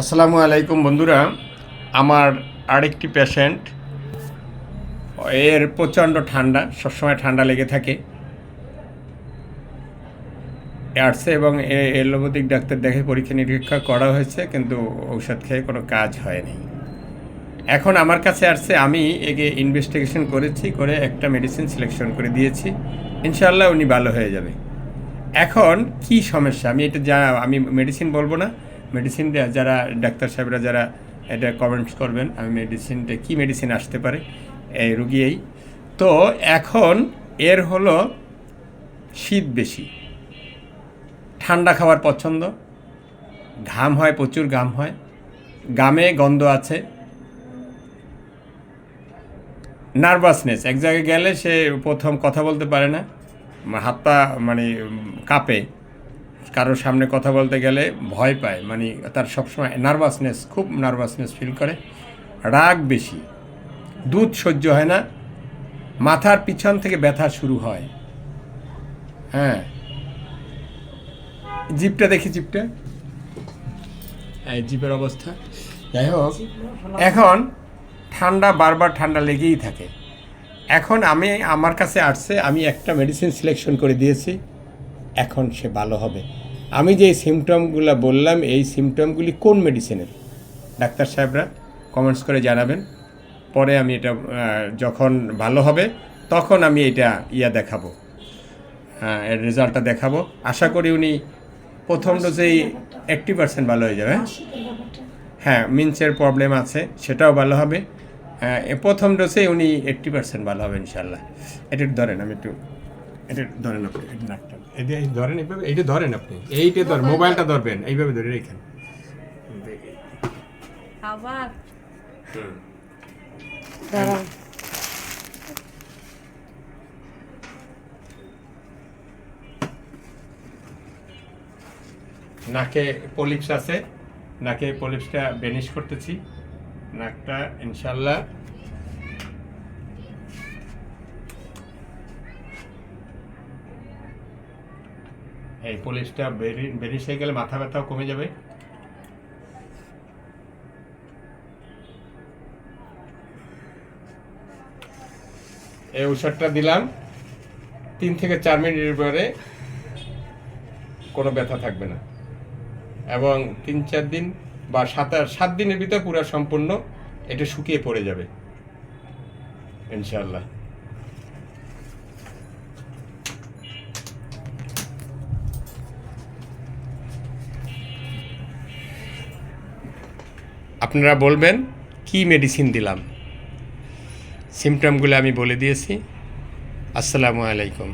আসসালামু আলাইকুম বন্ধুরা, আমার আরেকটি পেশেন্ট, এর প্রচণ্ড ঠান্ডা, সবসময় ঠান্ডা লেগে থাকে, আসছে এবং এলোপ্যাথিক ডাক্তার দেখে পরীক্ষা নিরীক্ষা করা হয়েছে, কিন্তু ঔষধ খেয়ে কোনো কাজ হয়নি। এখন আমার কাছে আসছে, আমি একে ইনভেস্টিগেশন করেছি, করে একটা মেডিসিন সিলেকশন করে দিয়েছি, ইনশাআল্লাহ উনি ভালো হয়ে যাবে। এখন কি সমস্যা, আমি এটা আমি মেডিসিন বলবো না, মেডিসিন যারা ডাক্তার সাহেবরা যারা এটা কমেন্টস করবেন, আমি মেডিসিনটা কী মেডিসিন আসতে পারে এই রুগী এই। তো এখন এর হলো শীত বেশি, ঠান্ডা খাবার পছন্দ, ঘাম হয়, প্রচুর ঘাম হয়, ঘামে গন্ধ আছে, নার্ভাসনেস, এক জায়গায় গেলে সে প্রথম কথা বলতে পারে না, হাত পা কাঁপে, কারোর সামনে কথা বলতে গেলে ভয় পায়, তার সবসময় নার্ভাসনেস, খুব নার্ভাসনেস ফিল করে, রাগ বেশি, দুধ সহ্য হয় না, মাথার পিছন থেকে ব্যথা শুরু হয়। হ্যাঁ, জিপটা দেখি, জিপটা, এই জিপের অবস্থা। যাই হোক, এখন ঠান্ডা, বারবার ঠান্ডা লেগেই থাকে। এখন আমার কাছে আসছে, আমি একটা মেডিসিন সিলেকশন করে দিয়েছি, এখন সে ভালো হবে। আমি যে সিমটমগুলো বললাম, এই সিমটমগুলি কোন মেডিসিনের, ডাক্তার সাহেবরা কমেন্টস করে জানাবেন। পরে আমি এটা যখন ভালো হবে তখন আমি এটা দেখাবো, এর রেজাল্টটা দেখাবো। আশা করি উনি প্রথম ডোজেই 80% ভালো হয়ে যাবে। হ্যাঁ, মিন্সের প্রবলেম আছে, সেটাও ভালো হবে। প্রথম ডোজেই উনি 80% ভালো হবে ইনশাল্লাহ। এটা ধরেন, আমি একটু এটা ধরেন, আপনি এটা নাকটা এটা ধরেন, এইভাবে এইটা ধরেন, আপনি এইটা ধরেন, মোবাইলটা ধরবেন, এইভাবে ধরে রেখেন। আবার নাকে পলিপস আছে, নাকে পলিপসটা বেনিশ করতেছি, নাকটা ইনশাল্লাহ এই পলিপসটা বেনিশ হয়ে গেলে মাথা ব্যথাও কমে যাবে। এই ঔষধটা দিলাম, 3 থেকে 4 মিনিটের পরে কোনো ব্যথা থাকবে না, এবং 3-4 দিন বা 7 দিনের ভিতরে পুরো সম্পূর্ণ এটা শুকিয়ে পড়ে যাবে ইনশাআল্লাহ। আপনারা বলবেন কি মেডিসিন দিলাম, সিমটমগুলো আমি বলে দিয়েছি। আসসালামু আলাইকুম।